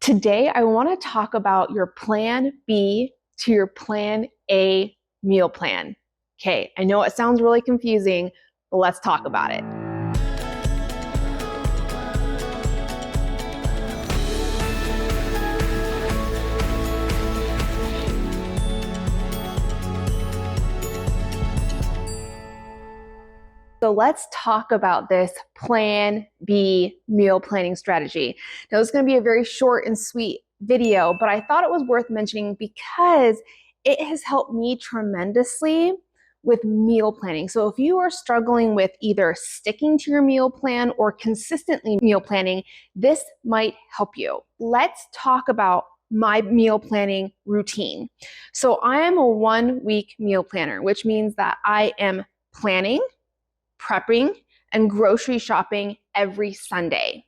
Today, I want to talk about your plan B to your plan A meal plan. Okay, I know it sounds really confusing, but let's talk about it. So let's talk about this plan B meal planning strategy. Now, this is going to be a very short and sweet video, but I thought it was worth mentioning because it has helped me tremendously with meal planning. So if you are struggling with either sticking to your meal plan or consistently meal planning, this might help you. Let's talk about my meal planning routine. So I am a 1-week meal planner, which means that I am planning, prepping, and grocery shopping every Sunday.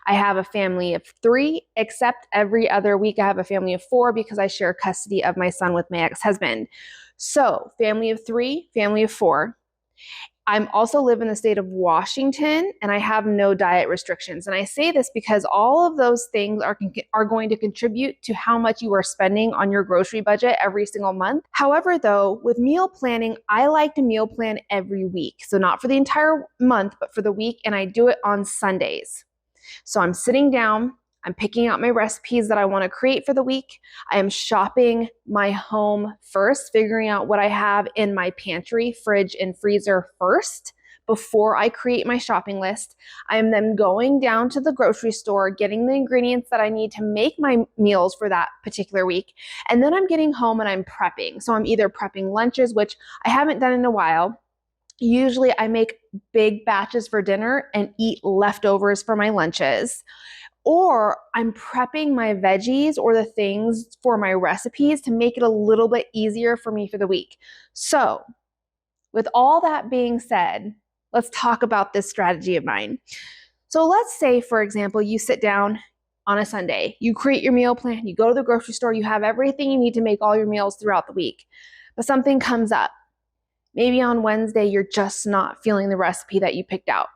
I have a family of 3, except every other week I have a family of 4 because I share custody of my son with my ex-husband. So family of 3, family of 4. I'm also live in the state of Washington and I have no diet restrictions. And I say this because all of those things are going to contribute to how much you are spending on your grocery budget every single month. However, though, with meal planning, I like to meal plan every week. So not for the entire month, but for the week. And I do it on Sundays. So I'm sitting down, I'm picking out my recipes that I want to create for the week. I am shopping my home first, figuring out what I have in my pantry, fridge, and freezer first before I create my shopping list. I am then going down to the grocery store, getting the ingredients that I need to make my meals for that particular week. And then I'm getting home and I'm prepping. So I'm either prepping lunches, which I haven't done in a while. Usually I make big batches for dinner and eat leftovers for my lunches. Or I'm prepping my veggies or the things for my recipes to make it a little bit easier for me for the week. So with all that being said, let's talk about this strategy of mine. So let's say, for example, you sit down on a Sunday, you create your meal plan, you go to the grocery store, you have everything you need to make all your meals throughout the week, but something comes up. Maybe on Wednesday, you're just not feeling the recipe that you picked out.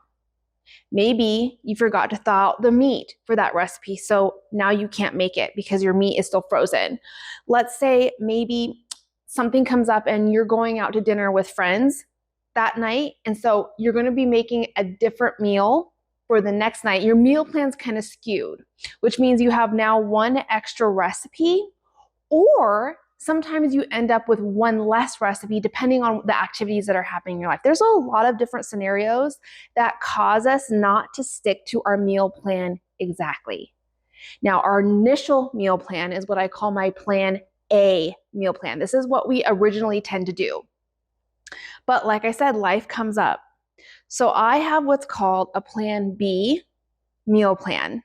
Maybe you forgot to thaw out the meat for that recipe, so now you can't make it because your meat is still frozen. Let's say maybe something comes up and you're going out to dinner with friends that night, and so you're going to be making a different meal for the next night. Your meal plan's kind of skewed, which means you have now one extra recipe, or sometimes you end up with one less recipe depending on the activities that are happening in your life. There's a lot of different scenarios that cause us not to stick to our meal plan exactly. Now, our initial meal plan is what I call my plan A meal plan. This is what we originally tend to do. But like I said, life comes up. So I have what's called a plan B meal plan.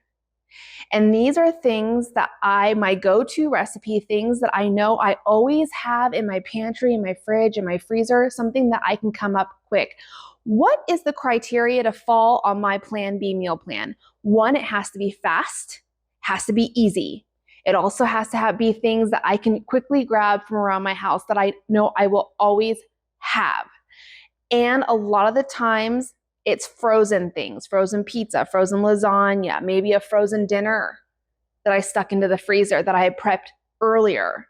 And these are things that my go-to recipe, things that I know I always have in my pantry, in my fridge, in my freezer, something that I can come up quick. What is the criteria to fall on my plan B meal plan? 1, it has to be fast, has to be easy. It also has to be things that I can quickly grab from around my house that I know I will always have. And a lot of the times, it's frozen things, frozen pizza, frozen lasagna, maybe a frozen dinner that I stuck into the freezer that I had prepped earlier.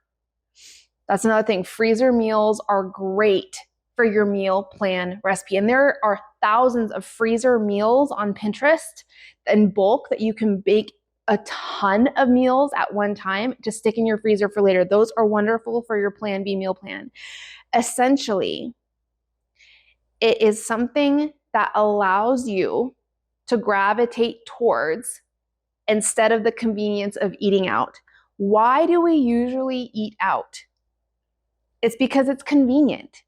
That's another thing. Freezer meals are great for your meal plan recipe. And there are thousands of freezer meals on Pinterest in bulk that you can bake a ton of meals at one time to stick in your freezer for later. Those are wonderful for your plan B meal plan. Essentially, it is something that allows you to gravitate towards instead of the convenience of eating out. Why do we usually eat out? It's because it's convenient,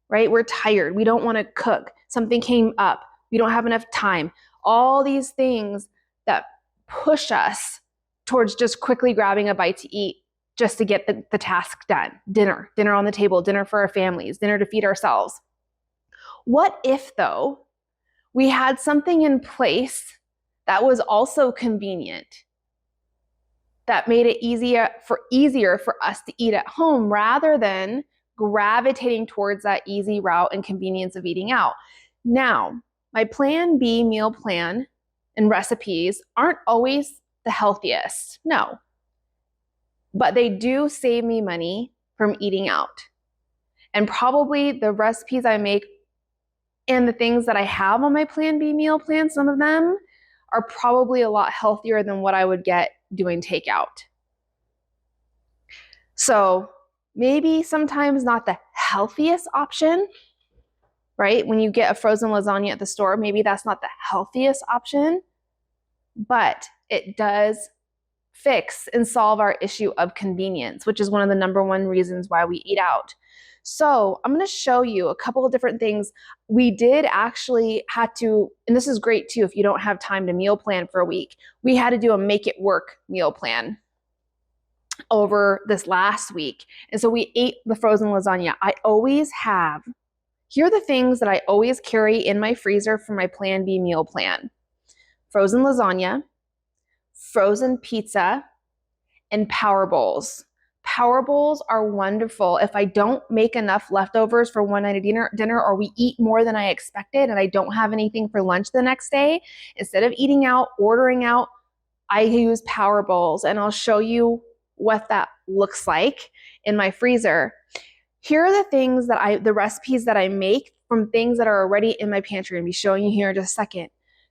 right? We're tired. We don't want to cook. Something came up. We don't have enough time. All these things that push us towards just quickly grabbing a bite to eat just to get the task done. Dinner on the table, dinner for our families, dinner to feed ourselves. What if, though, we had something in place that was also convenient, that made it easier for us to eat at home rather than gravitating towards that easy route and convenience of eating out? Now, my plan B meal plan and recipes aren't always the healthiest. No. But they do save me money from eating out. And probably the recipes I make and the things that I have on my Plan B meal plan, some of them are probably a lot healthier than what I would get doing takeout. So maybe sometimes not the healthiest option, right? When you get a frozen lasagna at the store, maybe that's not the healthiest option, but it does fix and solve our issue of convenience, which is one of the number one reasons why we eat out. So I'm going to show you a couple of different things. We did actually had to, and this is great too, if you don't have time to meal plan for a week, we had to do a make it work meal plan over this last week. And so we ate the frozen lasagna. I always have, here are the things that I always carry in my freezer for my Plan B meal plan. Frozen lasagna, frozen pizza, and power bowls. Power bowls are wonderful. If I don't make enough leftovers for one night of dinner, or we eat more than I expected and I don't have anything for lunch the next day, instead of eating out, ordering out, I use power bowls, and I'll show you what that looks like in my freezer. Here are the recipes that I make from things that are already in my pantry. I'll be showing you here in just a second.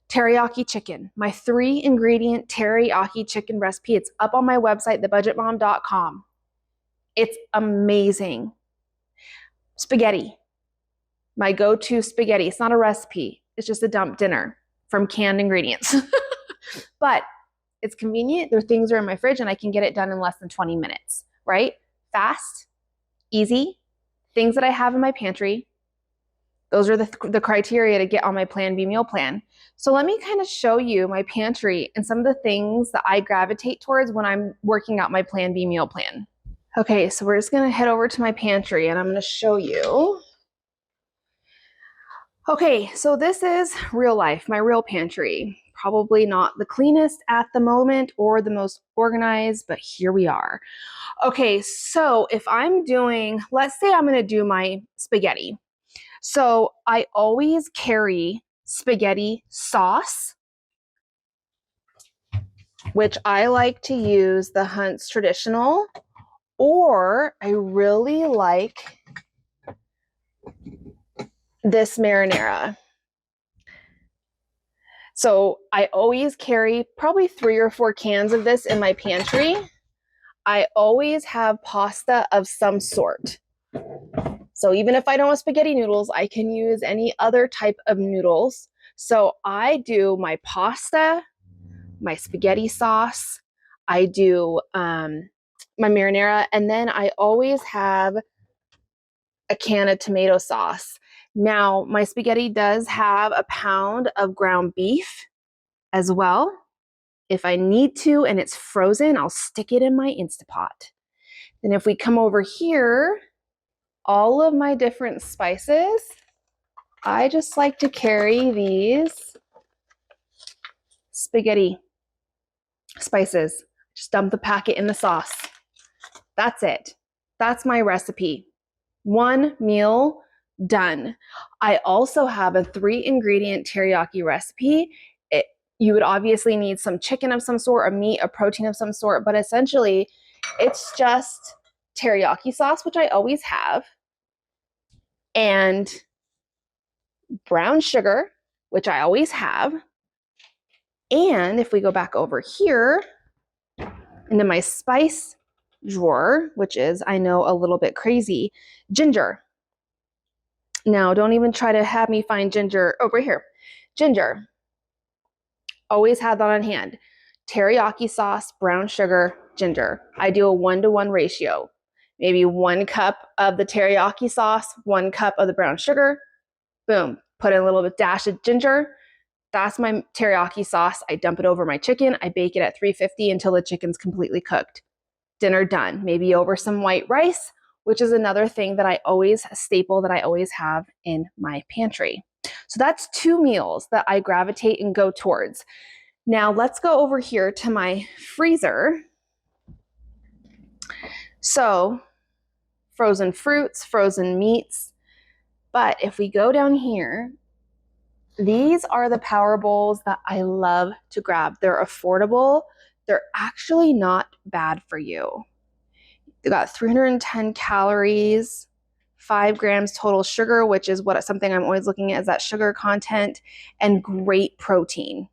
Teriyaki chicken, my 3-ingredient teriyaki chicken recipe. It's up on my website, thebudgetmom.com. It's amazing. Spaghetti, my go-to spaghetti. It's not a recipe. It's just a dump dinner from canned ingredients. But it's convenient. There things are in my fridge and I can get it done in less than 20 minutes, right? Fast, easy, things that I have in my pantry. Those are the criteria to get on my Plan B meal plan. So let me kind of show you my pantry and some of the things that I gravitate towards when I'm working out my Plan B meal plan. Okay, so we're just gonna head over to my pantry and I'm gonna show you. Okay, so this is real life, my real pantry. Probably not the cleanest at the moment or the most organized, but here we are. Okay, so if I'm doing, let's say I'm gonna do my spaghetti. So I always carry spaghetti sauce, which I like to use the Hunt's Traditional, or I really like this marinara. So I always carry probably 3 or 4 cans of this in my pantry. I always have pasta of some sort. So even if I don't have spaghetti noodles, I can use any other type of noodles. So I do my pasta, my spaghetti sauce, I do my marinara, and then I always have a can of tomato sauce. Now, my spaghetti does have a pound of ground beef as well. If I need to and it's frozen, I'll stick it in my Instapot. Then if we come over here, all of my different spices, I just like to carry these spaghetti spices. Just dump the packet in the sauce. That's it. That's my recipe. One meal done. I also have a 3-ingredient teriyaki recipe. You would obviously need some chicken of some sort, a meat, a protein of some sort, but essentially it's just teriyaki sauce, which I always have, and brown sugar, which I always have. And if we go back over here into my spice drawer, which is, I know, a little bit crazy, ginger. Now, don't even try to have me find ginger over here. Ginger. Always have that on hand. Teriyaki sauce, brown sugar, ginger. I do a 1-to-1 ratio. Maybe 1 cup of the teriyaki sauce, 1 cup of the brown sugar. Boom. Put in a little bit dash of ginger. That's my teriyaki sauce. I dump it over my chicken. I bake it at 350 until the chicken's completely cooked. Dinner done. Maybe over some white rice, which is another thing that a staple that I always have in my pantry. So that's 2 meals that I gravitate and go towards. Now let's go over here to my freezer. So frozen fruits, frozen meats. But if we go down here, these are the power bowls that I love to grab. They're affordable. they're actually not bad for you. They got 310 calories, 5 grams total sugar, which is something I'm always looking at, is that sugar content, and great protein.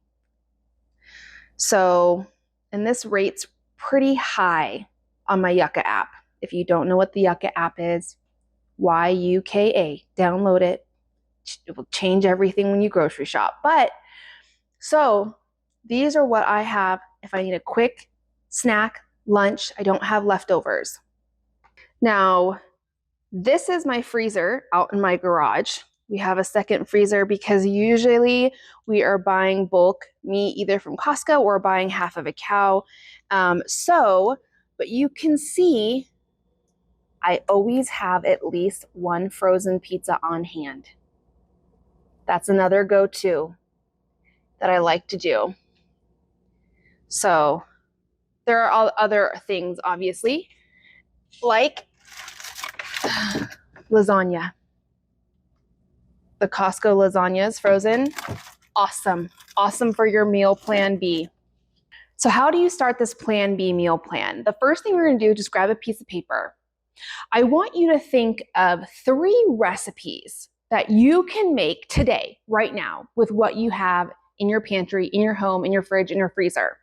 So, and this rate's pretty high on my Yucca app. If you don't know what the Yucca app is, YUKA, download it. It will change everything when you grocery shop. But so these are what I have if I need a quick snack, lunch. I don't have leftovers. Now, this is my freezer out in my garage. We have a second freezer because usually we are buying bulk meat either from Costco or buying half of a cow. But you can see I always have at least one frozen pizza on hand. That's another go-to that I like to do. So there are all other things, obviously, like lasagna. The Costco lasagna is frozen. Awesome. Awesome for your meal plan B. So how do you start this plan B meal plan? The first thing we're going to do is just grab a piece of paper. I want you to think of 3 recipes that you can make today, right now, with what you have in your pantry, in your home, in your fridge, in your freezer.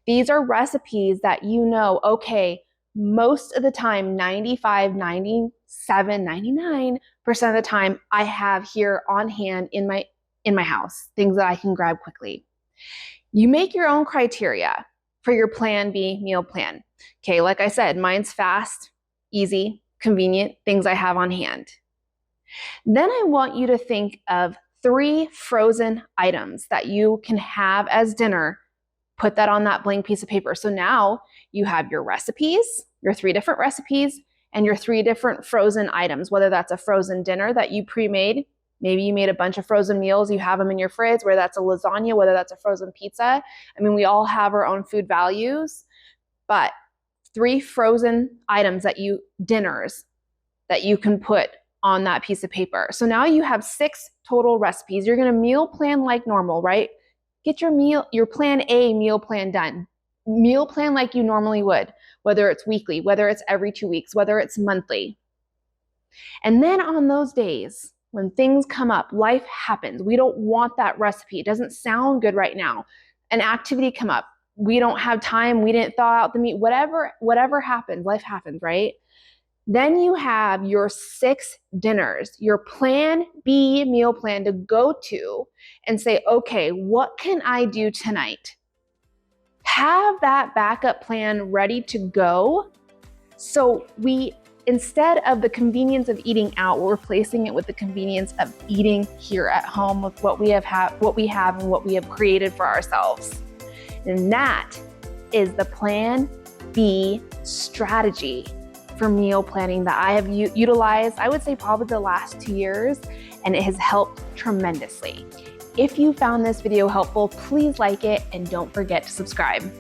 These are recipes that you know, okay, most of the time, 95, 97, 99% of the time, I have here on hand in my house, things that I can grab quickly. You make your own criteria for your plan B meal plan. Okay, like I said, mine's fast, easy, convenient, things I have on hand. Then I want you to think of 3 frozen items that you can have as dinner. Put that on that blank piece of paper. So now you have your recipes, your 3 different recipes, and your 3 different frozen items, whether that's a frozen dinner that you pre-made. Maybe you made a bunch of frozen meals, you have them in your fridge, whether that's a lasagna, whether that's a frozen pizza. I mean, we all have our own food values, but 3 frozen items dinners that you can put on that piece of paper. So now you have 6 total recipes. You're gonna meal plan like normal, right? Get your plan A meal plan done. Meal plan like you normally would, whether it's weekly, whether it's every 2 weeks, whether it's monthly. And then on those days, when things come up, life happens. We don't want that recipe. It doesn't sound good right now. An activity come up. We don't have time. We didn't thaw out the meat. Whatever happens, life happens, right? Then you have your 6 dinners, your plan B meal plan to go to and say, okay, what can I do tonight? Have that backup plan ready to go. So instead of the convenience of eating out, we're replacing it with the convenience of eating here at home with what we have and what we have created for ourselves. And that is the plan B strategy for meal planning that I have utilized, I would say probably the last 2 years, and it has helped tremendously. If you found this video helpful, please like it and don't forget to subscribe.